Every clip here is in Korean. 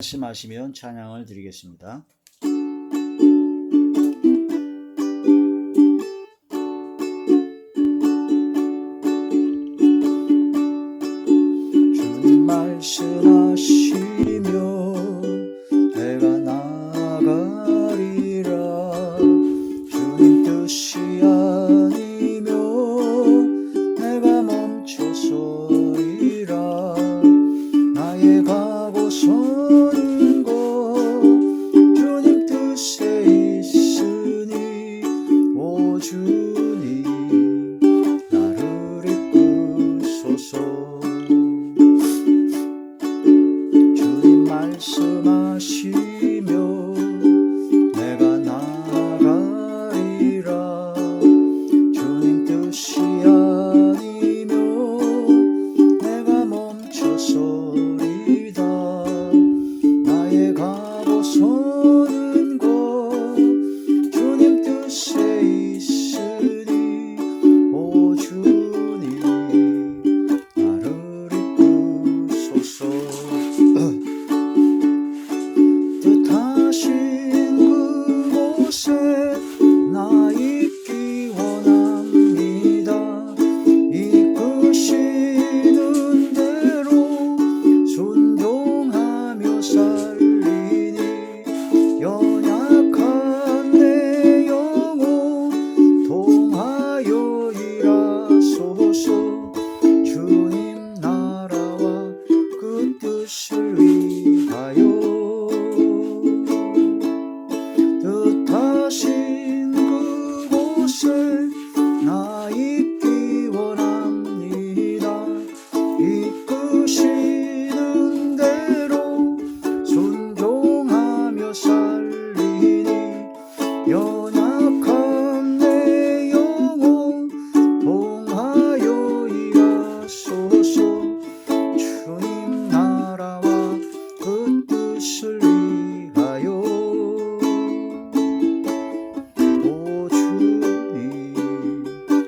말씀하시면 찬양을 드리겠습니다. 주님 말씀하시며 내가 나가리라. 주님 뜻이 아니며 내가 멈춰서리라. 나의 가고서는 곳 주님 뜻에 있으니 오 주님 나를 이끄소서. 주님 말씀하시며 내가 나가리라. 주님 뜻이 아니며 내가 멈춰서리다. 나의 가고서는 곳 주님 뜻에 있으니 오 주님 나를 이끄소서. 뜻하신 그곳에 나 있기 원합니다. 이끄시는 대로 순종하며 살리니 연약한 내 영혼 통하여 일하소서. 주님 나라와 그 뜻을 위하여 뜻하신 그곳에 나 있기 원합니다. 이끄시는 대로 순종하며 살리니 연약한 내 영혼 통하여 일하소서. 주님 나라와 그 뜻을 위하여 오 주님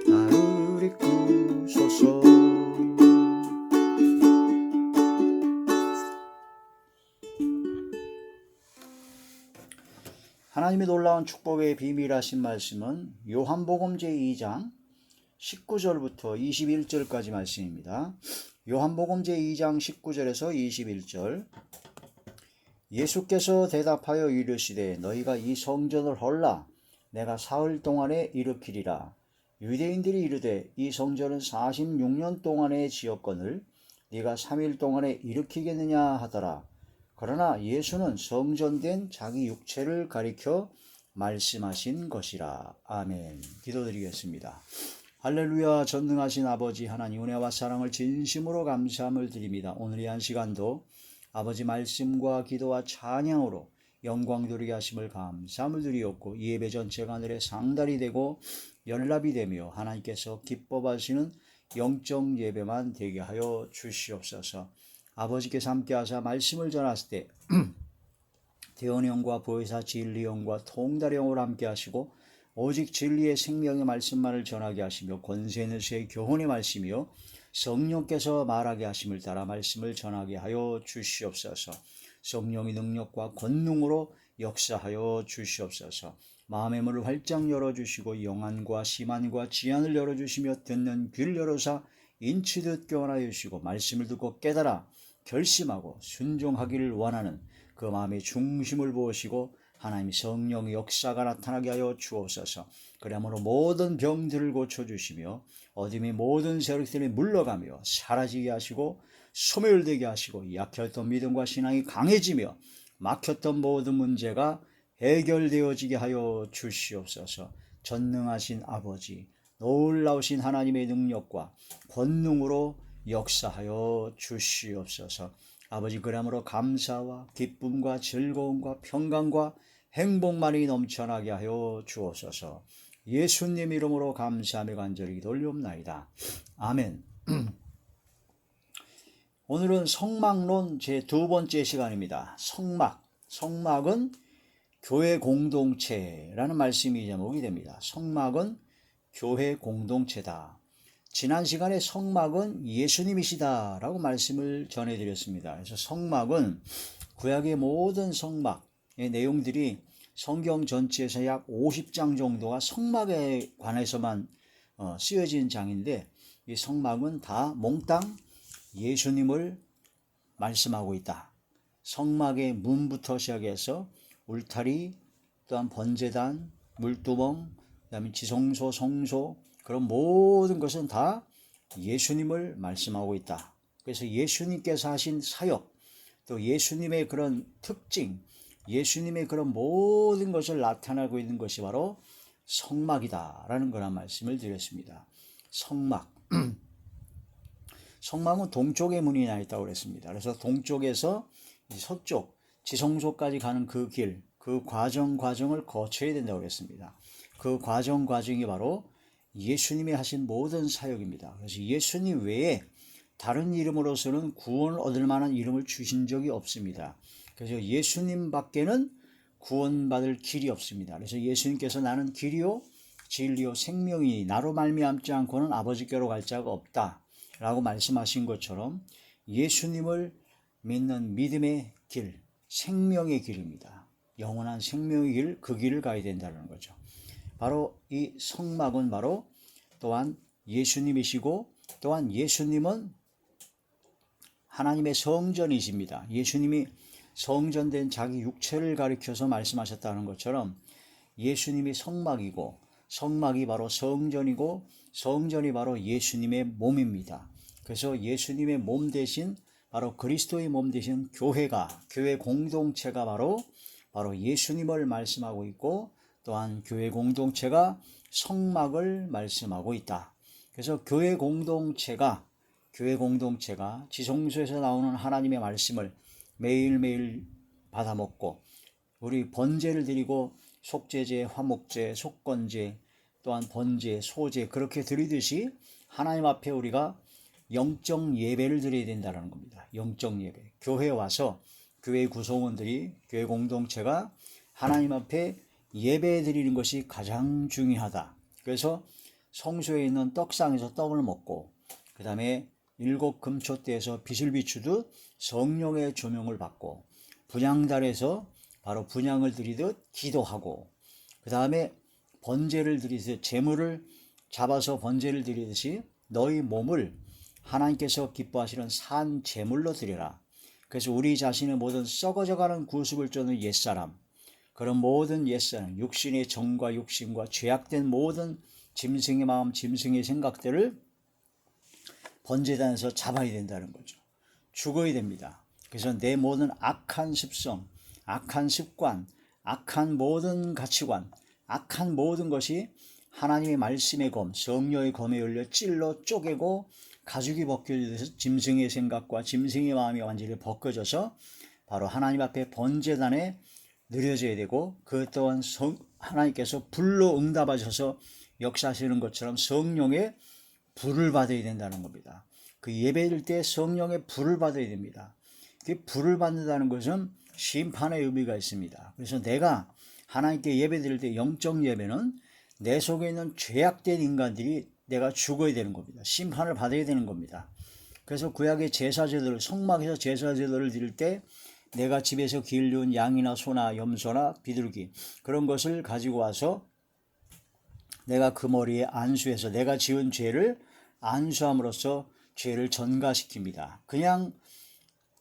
나를 이끄소서. 하나님의 놀라운 축복의 비밀하신 말씀은 요한복음 제2장 19절부터 21절까지 말씀입니다. 요한복음 제2장 19절에서 21절. 예수께서 대답하여 이르시되 너희가 이 성전을 헐라 내가 사흘 동안에 일으키리라. 유대인들이 이르되 이 성전은 46년 동안에 지었거늘 네가 3일 동안에 일으키겠느냐 하더라. 그러나 예수는 성전된 자기 육체를 가리켜 말씀하신 것이라. 아멘. 기도드리겠습니다. 할렐루야. 전능하신 아버지 하나님, 은혜와 사랑을 진심으로 감사함을 드립니다. 오늘 이 한 시간도 아버지 말씀과 기도와 찬양으로 영광 돌리게 하심을 감사함을 드리옵고, 이 예배 전체가 하늘의 상달이 되고 연락이 되며 하나님께서 기뻐 받으시는 영적 예배만 되게 하여 주시옵소서. 아버지께서 함께 하사 말씀을 전하실 때 대언형과 보혜사 진리형과 통달형으로 함께 하시고 오직 진리의 생명의 말씀만을 전하게 하시며 권세 있는 수의 교훈의 말씀이요 성령께서 말하게 하심을 따라 말씀을 전하게 하여 주시옵소서. 성령의 능력과 권능으로 역사하여 주시옵소서. 마음의 문을 활짝 열어주시고 영안과 심안과 지안을 열어주시며 듣는 귀를 열어사 인치듯 교훈하여 주시고 말씀을 듣고 깨달아 결심하고 순종하기를 원하는 그 마음의 중심을 부으시고 하나님의 성령의 역사가 나타나게 하여 주옵소서. 그러므로 모든 병들을 고쳐주시며 어둠의 모든 세력들이 물러가며 사라지게 하시고 소멸되게 하시고 약했던 믿음과 신앙이 강해지며 막혔던 모든 문제가 해결되어지게 하여 주시옵소서. 전능하신 아버지, 놀라우신 하나님의 능력과 권능으로 역사하여 주시옵소서. 아버지, 그러므로 감사와 기쁨과 즐거움과 평강과 행복만이 넘쳐나게 하여 주옵소서. 예수님 이름으로 감사하며 간절히 기도 올리옵나이다. 아멘. 오늘은 성막론 제2번째 시간입니다. 성막은 교회 공동체라는 말씀이 제목이 됩니다. 성막은 교회 공동체다. 지난 시간에 성막은 예수님이시다라고 말씀을 전해드렸습니다. 그래서 성막은 구약의 모든 성막의 내용들이 성경 전체에서 약 50장 정도가 성막에 관해서만 쓰여진 장인데, 이 성막은 다 몽땅 예수님을 말씀하고 있다. 성막의 문부터 시작해서 울타리, 또한 번제단, 물두멍, 그다음에 지성소, 성소, 그런 모든 것은 다 예수님을 말씀하고 있다. 그래서 예수님께서 하신 사역, 또 예수님의 그런 특징, 예수님의 그런 모든 것을 나타내고 있는 것이 바로 성막이다라는 그런 말씀을 드렸습니다. 성막. 성막은 동쪽에 문이 나 있다고 그랬습니다. 그래서 동쪽에서 서쪽 지성소까지 가는 그 길, 그 과정을 거쳐야 된다고 그랬습니다. 그 과정이 바로 예수님이 하신 모든 사역입니다. 그래서 예수님 외에 다른 이름으로서는 구원을 얻을 만한 이름을 주신 적이 없습니다. 그래서 예수님 밖에는 구원받을 길이 없습니다. 그래서 예수님께서 나는 길이요 진리요 생명이니 나로 말미암지 않고는 아버지께로 갈 자가 없다 라고 말씀하신 것처럼 예수님을 믿는 믿음의 길, 생명의 길입니다. 영원한 생명의 길, 그 길을 가야 된다는 거죠. 바로 이 성막은 바로 또한 예수님이시고, 또한 예수님은 하나님의 성전이십니다. 예수님이 성전된 자기 육체를 가리켜서 말씀하셨다는 것처럼 예수님이 성막이고, 성막이 바로 성전이고, 성전이 바로 예수님의 몸입니다. 그래서 예수님의 몸 대신 바로 그리스도의 몸 대신 교회 공동체가 바로 예수님을 말씀하고 있고, 또한 교회 공동체가 성막을 말씀하고 있다. 그래서 교회 공동체가 지성소에서 나오는 하나님의 말씀을 매일매일 받아먹고, 우리 번제를 드리고 속죄제, 화목제, 속건제, 또한 번제, 소제 그렇게 드리듯이 하나님 앞에 우리가 영적 예배를 드려야 된다는 겁니다. 영적 예배. 교회에 와서 교회 구성원들이, 교회 공동체가 하나님 앞에 예배 드리는 것이 가장 중요하다. 그래서 성소에 있는 떡상에서 떡을 먹고, 그 다음에 7 금초대에서 빛을 비추듯 성령의 조명을 받고, 분향단에서 바로 분향을 드리듯 기도하고, 그 다음에 번제를 드리듯 제물을 잡아서 번제를 드리듯이 너희 몸을 하나님께서 기뻐하시는 산 제물로 드려라. 그래서 우리 자신의 모든 썩어져가는 구습을 쫓는 옛사람, 그런 모든 옛사람, 육신의 정과 육신과 죄악된 모든 짐승의 마음, 짐승의 생각들을 번제단에서 잡아야 된다는 거죠. 죽어야 됩니다. 그래서 내 모든 악한 습성, 악한 습관, 악한 모든 가치관, 악한 모든 것이 하나님의 말씀의 검, 성령의 검에 열려 찔러 쪼개고 가죽이 벗겨져서 짐승의 생각과 짐승의 마음이 완전히 벗겨져서 바로 하나님 앞에 번제단에 느려져야 되고, 그 또한 하나님께서 불로 응답하셔서 역사하시는 것처럼 성령의 불을 받아야 된다는 겁니다. 그 예배드릴 때 성령의 불을 받아야 됩니다. 그 불을 받는다는 것은 심판의 의미가 있습니다. 그래서 내가 하나님께 예배드릴 때 영적 예배는 내 속에 있는 죄악된 인간들이 내가 죽어야 되는 겁니다. 심판을 받아야 되는 겁니다. 그래서 구약의 제사제도를, 성막에서 제사제도를 드릴 때 내가 집에서 기르는 양이나 소나 염소나 비둘기 그런 것을 가지고 와서 내가 그 머리에 안수해서 내가 지은 죄를 안수함으로써 죄를 전가시킵니다. 그냥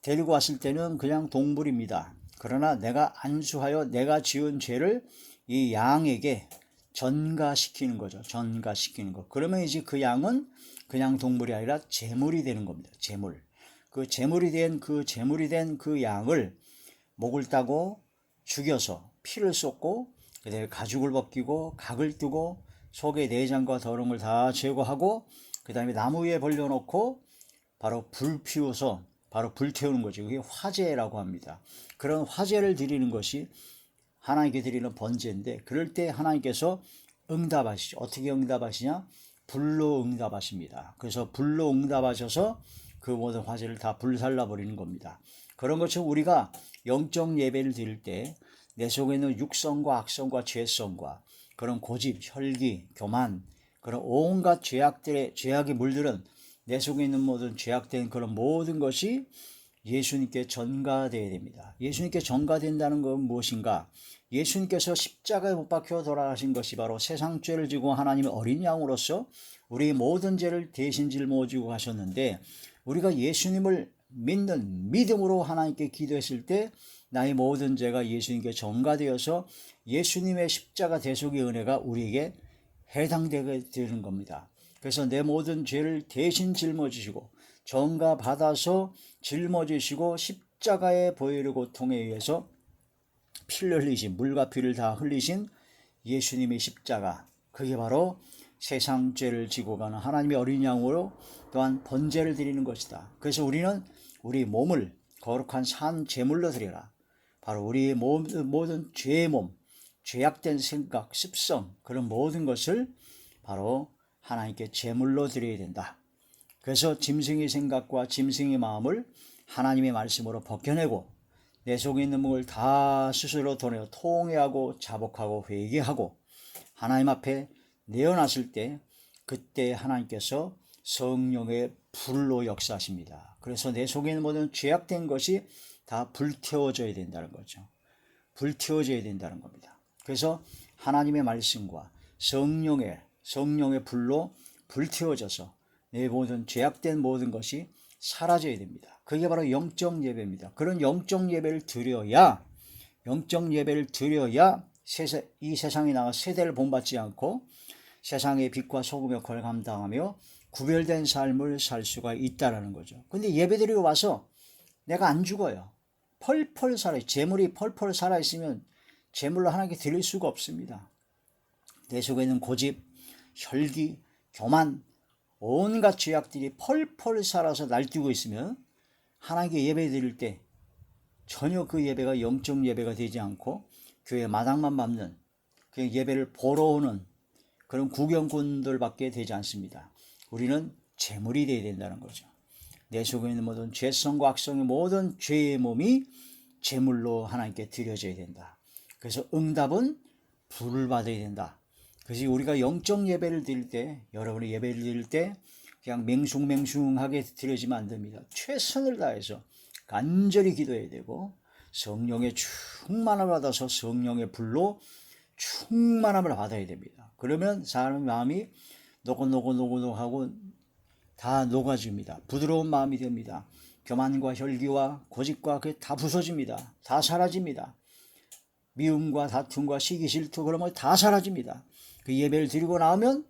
데리고 왔을 때는 그냥 동물입니다. 그러나 내가 안수하여 내가 지은 죄를 이 양에게 전가시키는 거죠. 전가시키는 거. 그러면 이제 그 양은 그냥 동물이 아니라 제물이 되는 겁니다. 제물. 그 제물이 된 그 양을 목을 따고 죽여서 피를 쏟고, 그다음에 가죽을 벗기고 각을 뜨고 속의 내장과 더러움을 다 제거하고, 그 다음에 나무 위에 벌려놓고 바로 불 피워서 바로 불 태우는 거죠. 그게 화제라고 합니다. 그런 화제를 드리는 것이 하나님께 드리는 번제인데, 그럴 때 하나님께서 응답하시죠. 어떻게 응답하시냐? 불로 응답하십니다. 그래서 불로 응답하셔서 그 모든 화제를 다 불살라 버리는 겁니다. 그런 것처럼 우리가 영적 예배를 드릴 때 내 속에 있는 육성과 악성과 죄성과 그런 고집, 혈기, 교만, 그런 온갖 죄악에 물들은 내 속에 있는 모든 죄악된 그런 모든 것이 예수님께 전가되어야 됩니다. 예수님께 전가된다는 건 무엇인가? 예수님께서 십자가에 못 박혀 돌아가신 것이 바로 세상 죄를 지고 하나님의 어린 양으로서 우리 모든 죄를 대신 짊어지고 가셨는데, 우리가 예수님을 믿는 믿음으로 하나님께 기도했을 때 나의 모든 죄가 예수님께 전가되어서 예수님의 십자가 대속의 은혜가 우리에게 해당되게 되는 겁니다. 그래서 내 모든 죄를 대신 짊어지시고 전가받아서 짊어지시고 십자가의 보혈의 고통에 의해서 피를 흘리신, 물과 피를 다 흘리신 예수님의 십자가, 그게 바로 세상 죄를 지고 가는 하나님의 어린 양으로 또한 번제를 드리는 것이다. 그래서 우리는 우리 몸을 거룩한 산 제물로 드려라. 바로 우리의 모든 죄의 몸, 죄악된 생각, 습성, 그런 모든 것을 바로 하나님께 제물로 드려야 된다. 그래서 짐승의 생각과 짐승의 마음을 하나님의 말씀으로 벗겨내고 내 속에 있는 몸을 다 스스로 도내어 통회하고 자복하고 회개하고 하나님 앞에 내어놨을 때, 그때 하나님께서 성령의 불로 역사하십니다. 그래서 내 속에 있는 모든 죄악된 것이 다 불태워져야 된다는 거죠. 불태워져야 된다는 겁니다. 그래서 하나님의 말씀과 성령의 불로 불태워져서 내 모든 죄악된 모든 것이 사라져야 됩니다. 그게 바로 영적 예배입니다. 그런 영적 예배를 드려야 이 세상에 나가 세대를 본받지 않고 세상의 빛과 소금 역할을 감당하며 구별된 삶을 살 수가 있다는 거죠. 근데 예배드리고 와서 내가 안 죽어요. 펄펄 살아요. 재물이 펄펄 살아있으면 재물로 하나님께 드릴 수가 없습니다. 내 속에 있는 고집, 혈기, 교만, 온갖 죄악들이 펄펄 살아서 날뛰고 있으면 하나님께 예배 드릴 때 전혀 그 예배가 영적 예배가 되지 않고 교회 마당만 밟는, 그 예배를 보러 오는 그런 구경꾼들밖에 되지 않습니다. 우리는 제물이 되어야 된다는 거죠. 내 속에 있는 모든 죄성과 악성의 모든 죄의 몸이 제물로 하나님께 드려져야 된다. 그래서 응답은 불을 받아야 된다. 그래서 우리가 영적 예배를 드릴 때, 여러분이 예배를 드릴 때 그냥 맹숭맹숭하게 드려지면 안 됩니다. 최선을 다해서 간절히 기도해야 되고 성령의 충만함을 받아서 성령의 불로 충만함을 받아야 됩니다. 그러면 사람의 마음이 노곤노곤하고 다 녹아집니다. 부드러운 마음이 됩니다. 교만과 혈기와 고집과 그게 다 부서집니다. 다 사라집니다. 미움과 다툼과 시기 질투 그런 거 다 사라집니다. 그 예배를 드리고 나오면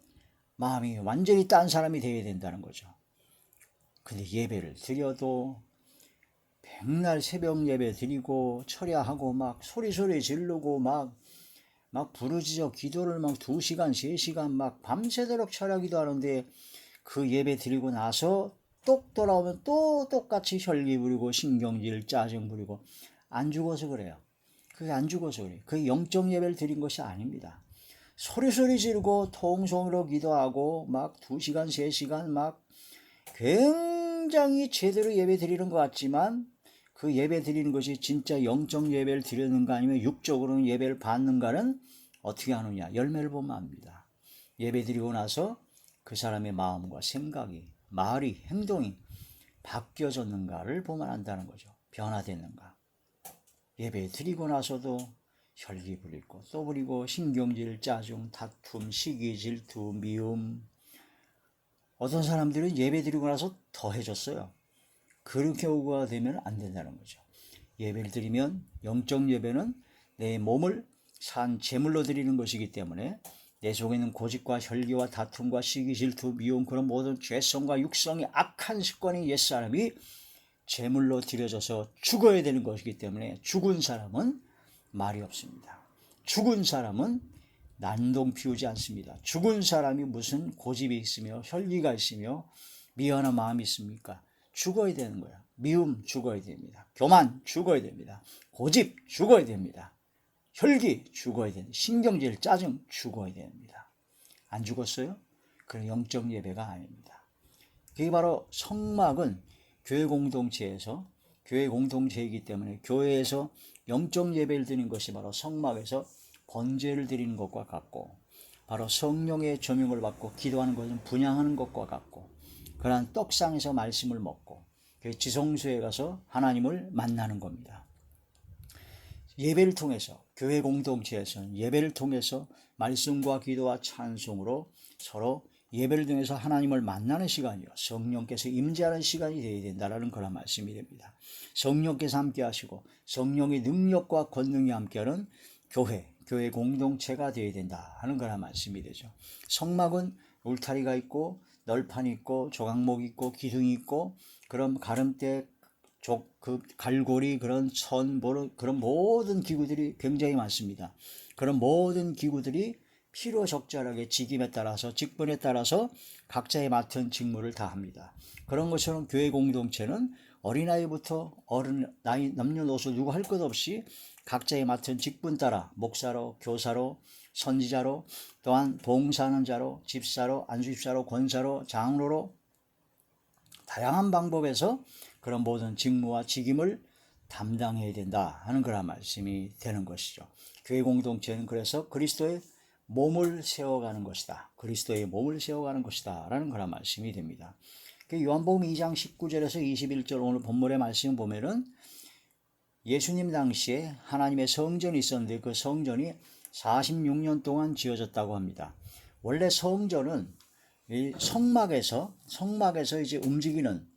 마음이 완전히 딴 사람이 되어야 된다는 거죠. 근데 예배를 드려도 백날 새벽 예배 드리고 철야하고 막 소리 지르고 막 부르짖어 기도를 막 2시간 3시간 막 밤새도록 철야 기도하는데 그 예배 드리고 나서 똑 돌아오면 또 똑같이 혈기 부리고 신경질 짜증 부리고 안 죽어서 그래요. 그게 안 죽어서 그래요. 그게 영적 예배를 드린 것이 아닙니다. 소리 지르고 통성으로 기도하고 막 2시간 3시간 막 굉장히 제대로 예배 드리는 것 같지만 그 예배 드리는 것이 진짜 영적 예배를 드리는가 아니면 육적으로는 예배를 받는가는 어떻게 하느냐, 열매를 보면 압니다. 예배 드리고 나서 그 사람의 마음과 생각이, 말이, 행동이 바뀌어졌는가를 보면 안다는 거죠. 변화됐는가. 예배 드리고 나서도 혈기 부리고 또 부리고 신경질, 짜증, 다툼, 시기, 질투, 미움. 어떤 사람들은 예배 드리고 나서 더 해졌어요. 그런 경우가 되면 안 된다는 거죠. 예배를 드리면, 영적 예배는 내 몸을 산 제물로 드리는 것이기 때문에 내 속에 있는 고집과 혈기와 다툼과 시기, 질투, 미움, 그런 모든 죄성과 육성의 악한 습관이 옛사람이 제물로 드려져서 죽어야 되는 것이기 때문에 죽은 사람은 말이 없습니다. 죽은 사람은 난동 피우지 않습니다. 죽은 사람이 무슨 고집이 있으며 혈기가 있으며 미안한 마음이 있습니까? 죽어야 되는 거야. 미움 죽어야 됩니다. 교만 죽어야 됩니다. 고집 죽어야 됩니다. 혈기 죽어야 됩니다. 신경질, 짜증 죽어야 됩니다. 안 죽었어요? 그런 영적 예배가 아닙니다. 그게 바로 성막은 교회 공동체이기 때문에 교회에서 영적 예배를 드리는 것이 바로 성막에서 번제를 드리는 것과 같고, 바로 성령의 조명을 받고 기도하는 것은 분향하는 것과 같고, 그러한 떡상에서 말씀을 먹고 지성소에 가서 하나님을 만나는 겁니다. 예배를 통해서, 교회 공동체에서는 예배를 통해서 말씀과 기도와 찬송으로 서로 예배를 통해서 하나님을 만나는 시간이요, 성령께서 임재하는 시간이 되어야 된다는 그런 말씀이 됩니다. 성령께서 함께 하시고 성령의 능력과 권능이 함께하는 교회 공동체가 되어야 된다 하는 그런 말씀이 되죠. 성막은 울타리가 있고 널판이 있고 조각목이 있고 기둥이 있고 그런 가름대, 그 갈고리, 그런 그런 모든 기구들이 굉장히 많습니다. 그런 모든 기구들이 필요 적절하게 직임에 따라서, 직분에 따라서 각자의 맡은 직무를 다합니다. 그런 것처럼 교회 공동체는 어린아이부터 어른, 나이, 남녀노소 누구 할 것 없이 각자의 맡은 직분 따라 목사로, 교사로, 선지자로, 또한 봉사하는 자로, 집사로, 안수집사로, 권사로, 장로로 다양한 방법에서 그런 모든 직무와 직임을 담당해야 된다 하는 그런 말씀이 되는 것이죠. 교회 공동체는 그래서 그리스도의 몸을 세워가는 것이다. 그리스도의 몸을 세워가는 것이다 라는 그런 말씀이 됩니다. 요한복음 2장 19절에서 21절 오늘 본문의 말씀 보면은 예수님 당시에 하나님의 성전이 있었는데 그 성전이 46년 동안 지어졌다고 합니다. 원래 성전은 이 성막에서 이제 움직이는,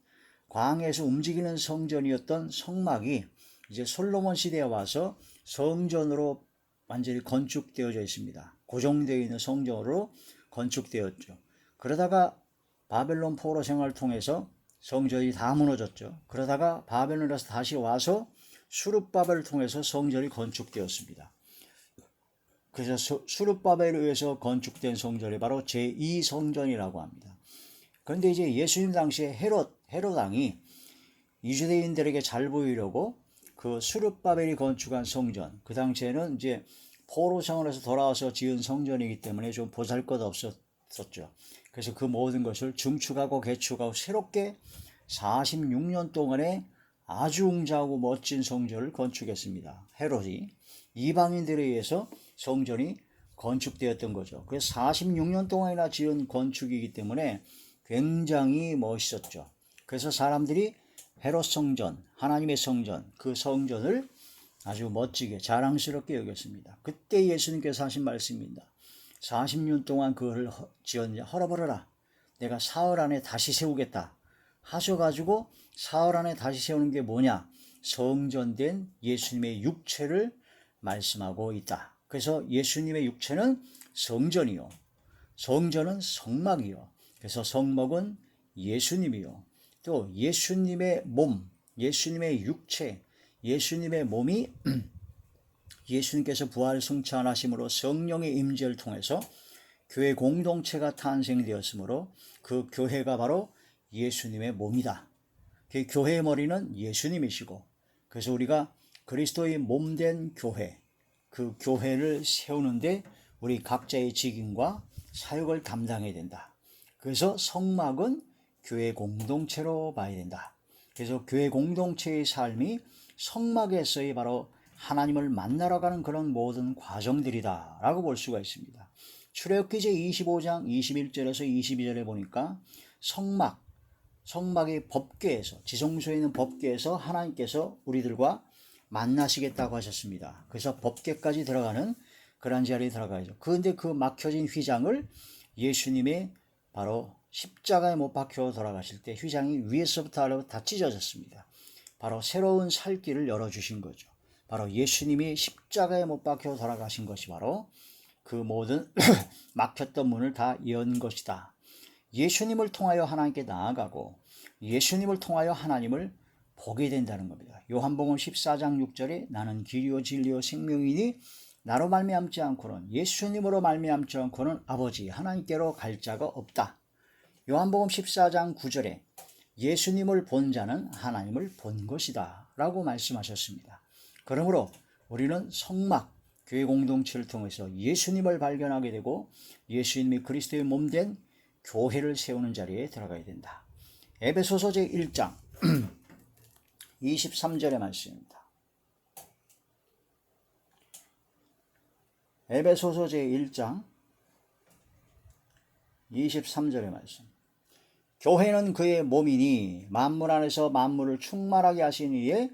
광야에서 움직이는 성전이었던 성막이 이제 솔로몬 시대에 와서 성전으로 완전히 건축되어져 있습니다. 고정되어 있는 성전으로 건축되었죠. 그러다가 바벨론 포로 생활을 통해서 성전이 다 무너졌죠. 그러다가 바벨론에서 다시 와서 수룹바벨을 통해서 성전이 건축되었습니다. 그래서 수룹바벨에 의해서 건축된 성전이 바로 제2성전이라고 합니다. 그런데 이제 예수님 당시에 헤롯 왕이 이주대인들에게 잘 보이려고 그 수룹바벨이 건축한 성전, 그 당시에는 이제 포로 생활에서 돌아와서 지은 성전이기 때문에 좀 보잘것없었죠. 그래서 그 모든 것을 증축하고 개축하고 새롭게 46년 동안에 아주 웅장하고 멋진 성전을 건축했습니다. 헤롯이 이방인들에 의해서 성전이 건축되었던 거죠. 그래서 46년 동안이나 지은 건축이기 때문에 굉장히 멋있었죠. 그래서 사람들이 헤롯 성전, 하나님의 성전, 그 성전을 아주 멋지게 자랑스럽게 여겼습니다. 그때 예수님께서 하신 말씀입니다. 40년 동안 그걸 지었냐, 헐어버려라. 내가 사흘 안에 다시 세우겠다 하셔가지고 사흘 안에 다시 세우는 게 뭐냐? 성전된 예수님의 육체를 말씀하고 있다. 그래서 예수님의 육체는 성전이요, 성전은 성막이요, 그래서 성막은 예수님이요, 또 예수님의 몸, 예수님의 육체, 예수님의 몸이 예수님께서 부활 승천하심으로 성령의 임재를 통해서 교회 공동체가 탄생되었으므로 그 교회가 바로 예수님의 몸이다. 그 교회의 머리는 예수님이시고, 그래서 우리가 그리스도의 몸된 교회, 그 교회를 세우는데 우리 각자의 직임과 사역을 담당해야 된다. 그래서 성막은 교회 공동체로 봐야 된다. 그래서 교회 공동체의 삶이 성막에서의 바로 하나님을 만나러 가는 그런 모든 과정들이다 라고 볼 수가 있습니다. 출애굽기 제 25장 21절에서 22절에 보니까 성막의 법궤에서, 지성소에 있는 법궤에서 하나님께서 우리들과 만나시겠다고 하셨습니다. 그래서 법궤까지 들어가는 그런 자리에 들어가야죠. 그런데 그 막혀진 휘장을 예수님의 바로 십자가에 못 박혀 돌아가실 때 휘장이 위에서부터 아래로 다 찢어졌습니다. 바로 새로운 살 길을 열어주신 거죠. 바로 예수님이 십자가에 못 박혀 돌아가신 것이 바로 그 모든 막혔던 문을 다 연 것이다. 예수님을 통하여 하나님께 나아가고 예수님을 통하여 하나님을 보게 된다는 겁니다. 요한복음 14장 6절에 나는 길이요 진리요 생명이니 나로 말미암지 않고는, 예수님으로 말미암지 않고는 아버지 하나님께로 갈 자가 없다. 요한복음 14장 9절에 예수님을 본 자는 하나님을 본 것이다 라고 말씀하셨습니다. 그러므로 우리는 성막, 교회 공동체를 통해서 예수님을 발견하게 되고 예수님이 그리스도의 몸된 교회를 세우는 자리에 들어가야 된다. 에베소서 제1장 23절의 말씀입니다. 에베소서 제1장 23절의 말씀. 교회는 그의 몸이니 만물 안에서 만물을 충만하게 하신 이의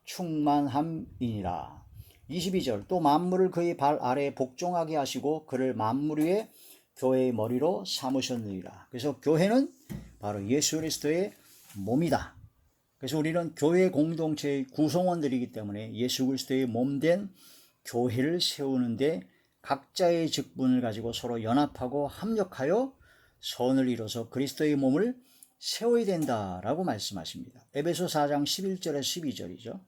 충만함이니라. 22절 또 만물을 그의 발 아래에 복종하게 하시고 그를 만물 위에 교회의 머리로 삼으셨느니라. 그래서 교회는 바로 예수 그리스도의 몸이다. 그래서 우리는 교회 공동체의 구성원들이기 때문에 예수 그리스도의 몸된 교회를 세우는데 각자의 직분을 가지고 서로 연합하고 합력하여 선을 이뤄서 그리스도의 몸을 세워야 된다라고 말씀하십니다. 에베소 4장 11절에 12절이죠.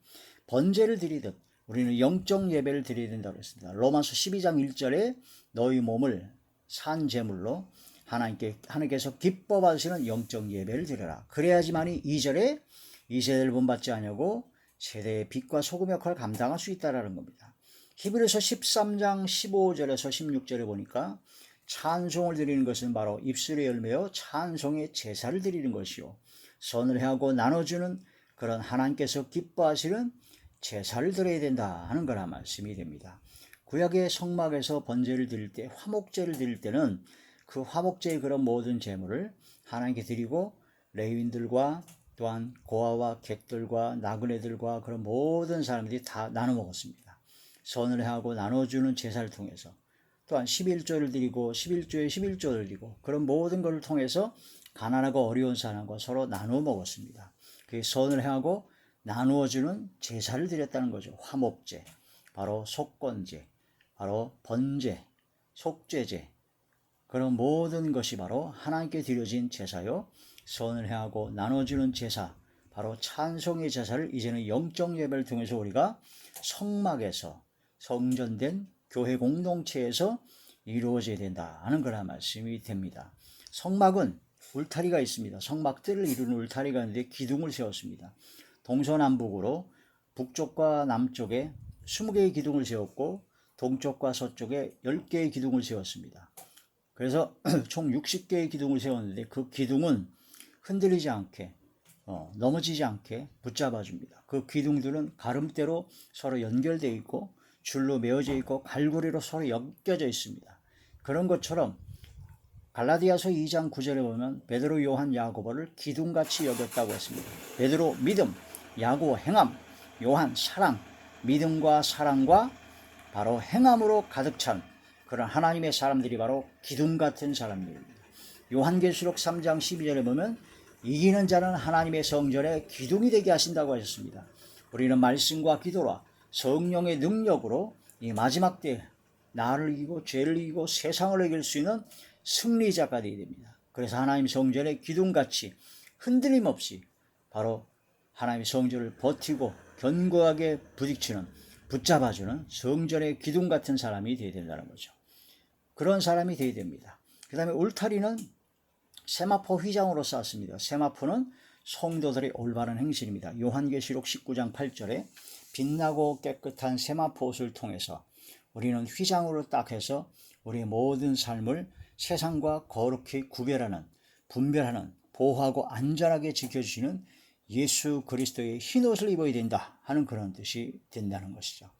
번제를 드리듯 우리는 영적 예배를 드려야 된다고 했습니다. 로마서 12장 1절에 너희 몸을 산 제물로 하나님께서 기뻐 받으시는 영적 예배를 드려라. 그래야지만이 2절에 이 세대를 본받지 아니하고 세대의 빛과 소금 역할을 감당할 수 있다라는 겁니다. 히브리서 13장 15절에서 16절에 보니까 찬송을 드리는 것은 바로 입술의 열매요 찬송의 제사를 드리는 것이요 선을 해하고 나눠주는 그런 하나님께서 기뻐하시는 제사를 드려야 된다 하는 거라 말씀이 됩니다. 구약의 성막에서 번제를 드릴 때 화목제를 드릴 때는 그 화목제의 그런 모든 제물을 하나님께 드리고 레위인들과 또한 고아와 객들과 나그네들과 그런 모든 사람들이 다 나눠 먹었습니다. 선을 해하고 나눠주는 제사를 통해서 또한 11조를 드리고 11조에 11조를 드리고 그런 모든 것을 통해서 가난하고 어려운 사람과 서로 나누어 먹었습니다. 그게 선을 해하고 나누어주는 제사를 드렸다는 거죠. 화목제, 바로 속건제, 바로 번제, 속죄제 그런 모든 것이 바로 하나님께 드려진 제사요 선을 해하고 나눠주는 제사 바로 찬송의 제사를 이제는 영적 예배를 통해서 우리가 성막에서 성전된 교회 공동체에서 이루어져야 된다 하는 거라 말씀이 됩니다. 성막은 울타리가 있습니다. 성막들을 이루는 울타리가 있는데 기둥을 세웠습니다. 동서남북으로 북쪽과 남쪽에 20개의 기둥을 세웠고 동쪽과 서쪽에 10개의 기둥을 세웠습니다. 그래서 총 60개의 기둥을 세웠는데 그 기둥은 흔들리지 않게 넘어지지 않게 붙잡아 줍니다. 그 기둥들은 가름대로 서로 연결되어 있고 줄로 메어져 있고 갈고리로 서로 엮여져 있습니다. 그런 것처럼 갈라디아서 2장 9절에 보면 베드로, 요한, 야고보를 기둥같이 여겼다고 했습니다. 베드로 믿음, 야고보 행함, 요한 사랑, 믿음과 사랑과 바로 행함으로 가득 찬 그런 하나님의 사람들이 바로 기둥 같은 사람들입니다. 요한계시록 3장 12절에 보면 이기는 자는 하나님의 성전에 기둥이 되게 하신다고 하셨습니다. 우리는 말씀과 기도와 성령의 능력으로 이 마지막 때 나를 이기고 죄를 이기고 세상을 이길 수 있는 승리자가 되어야 됩니다. 그래서 하나님 성전의 기둥같이 흔들림 없이 바로 하나님의 성전을 버티고 견고하게 부딪히는 붙잡아주는 성전의 기둥 같은 사람이 되어야 된다는 거죠. 그런 사람이 되어야 됩니다. 그 다음에 울타리는 세마포 휘장으로 쌓았습니다. 세마포는 성도들의 올바른 행실입니다. 요한계시록 19장 8절에 빛나고 깨끗한 세마포 옷을 통해서 우리는 휘장으로 딱 해서 우리의 모든 삶을 세상과 거룩히 구별하는 분별하는 보호하고 안전하게 지켜주시는 예수 그리스도의 흰 옷을 입어야 된다 하는 그런 뜻이 된다는 것이죠.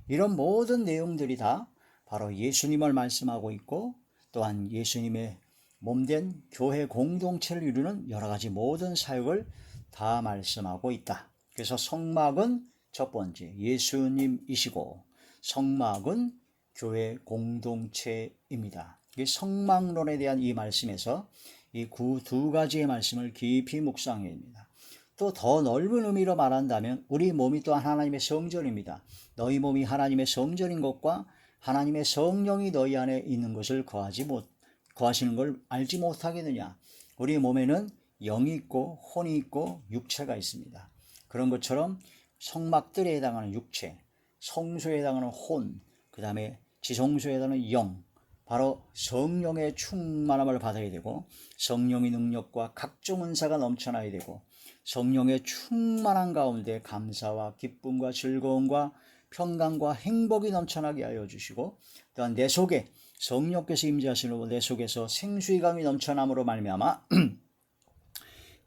이런 모든 내용들이 다 바로 예수님을 말씀하고 있고 또한 예수님의 몸된 교회 공동체를 이루는 여러 가지 모든 사역을 다 말씀하고 있다. 그래서 성막은 첫 번째 예수님이시고 성막은 교회 공동체입니다. 이 성막론에 대한 이 말씀에서 이 두 가지의 말씀을 깊이 묵상해야 합니다. 또 더 넓은 의미로 말한다면 우리 몸이 또한 하나님의 성전입니다. 너희 몸이 하나님의 성전인 것과 하나님의 성령이 너희 안에 있는 것을 거하시는 걸 알지 못하겠느냐. 우리 몸에는 영이 있고 혼이 있고 육체가 있습니다. 그런 것처럼 성막들에 해당하는 육체, 성소에 해당하는 혼, 그 다음에 지성소에 해당하는 영, 바로 성령의 충만함을 받아야 되고 성령의 능력과 각종 은사가 넘쳐나야 되고 성령의 충만한 가운데 감사와 기쁨과 즐거움과 평강과 행복이 넘쳐나게 하여 주시고 또한 내 속에 성령께서 임재하시고 내 속에서 생수의감이 넘쳐남으로 말미암아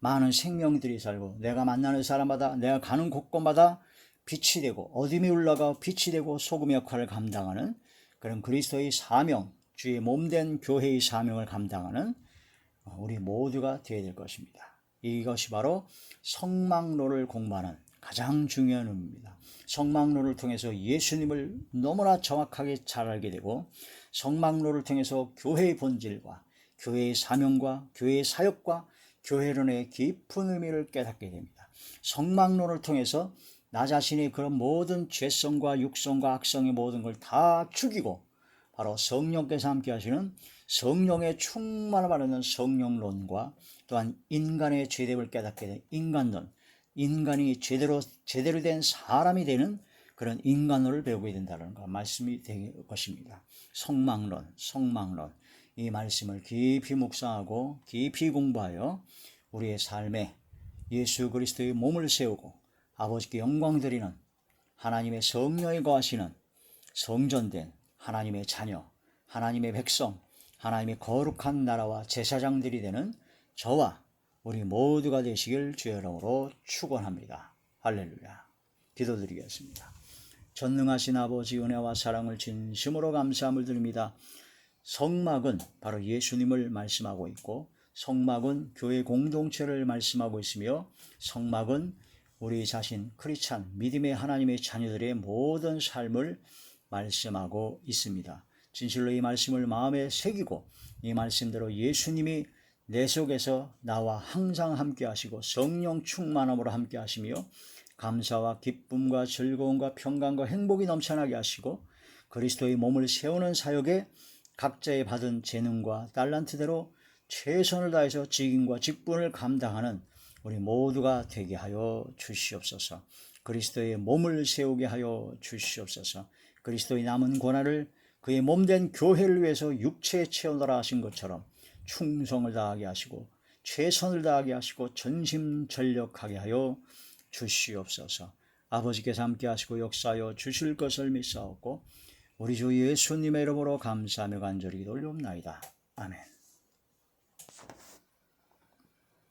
많은 생명들이 살고 내가 만나는 사람마다 내가 가는 곳곳마다 빛이 되고 어둠이 올라가 빛이 되고 소금 역할을 감당하는 그런 그리스도의 사명, 주의 몸된 교회의 사명을 감당하는 우리 모두가 되어야 될 것입니다. 이것이 바로 성막론을 공부하는 가장 중요한 의미입니다. 성막론을 통해서 예수님을 너무나 정확하게 잘 알게 되고, 성막론을 통해서 교회의 본질과 교회의 사명과 교회의 사역과 교회론의 깊은 의미를 깨닫게 됩니다. 성막론을 통해서 나 자신의 그런 모든 죄성과 육성과 악성의 모든 걸 다 죽이고, 바로 성령께서 함께 하시는 성령의 충만을 바르는 성령론과, 또한 인간의 죄됨을 깨닫게 된 인간론, 인간이 제대로 된 사람이 되는 그런 인간론을 배우게 된다는 말씀이 될 것입니다. 성막론, 이 말씀을 깊이 묵상하고 깊이 공부하여 우리의 삶에 예수 그리스도의 몸을 세우고 아버지께 영광 드리는, 하나님의 성령이 거하시는 성전된 하나님의 자녀, 하나님의 백성, 하나님의 거룩한 나라와 제사장들이 되는 저와 우리 모두가 되시길 주의 이름으로 축원합니다. 할렐루야. 기도드리겠습니다. 전능하신 아버지, 은혜와 사랑을 진심으로 감사함을 드립니다. 성막은 바로 예수님을 말씀하고 있고, 성막은 교회 공동체를 말씀하고 있으며, 성막은 우리 자신 크리스찬 믿음의 하나님의 자녀들의 모든 삶을 말씀하고 있습니다. 진실로 이 말씀을 마음에 새기고 이 말씀대로 예수님이 내 속에서 나와 항상 함께 하시고 성령 충만함으로 함께 하시며 감사와 기쁨과 즐거움과 평강과 행복이 넘쳐나게 하시고, 그리스도의 몸을 세우는 사역에 각자의 받은 재능과 달란트대로 최선을 다해서 직임과 직분을 감당하는 우리 모두가 되게 하여 주시옵소서. 그리스도의 몸을 세우게 하여 주시옵소서. 그리스도의 남은 고난을 그의 몸된 교회를 위해서 육체에 채우노라 하신 것처럼 충성을 다하게 하시고 최선을 다하게 하시고 전심전력하게 하여 주시옵소서. 아버지께서 함께 하시고 역사하여 주실 것을 믿사옵고 우리 주 예수님의 이름으로 감사하며 간절히 돌려옵나이다. 아멘.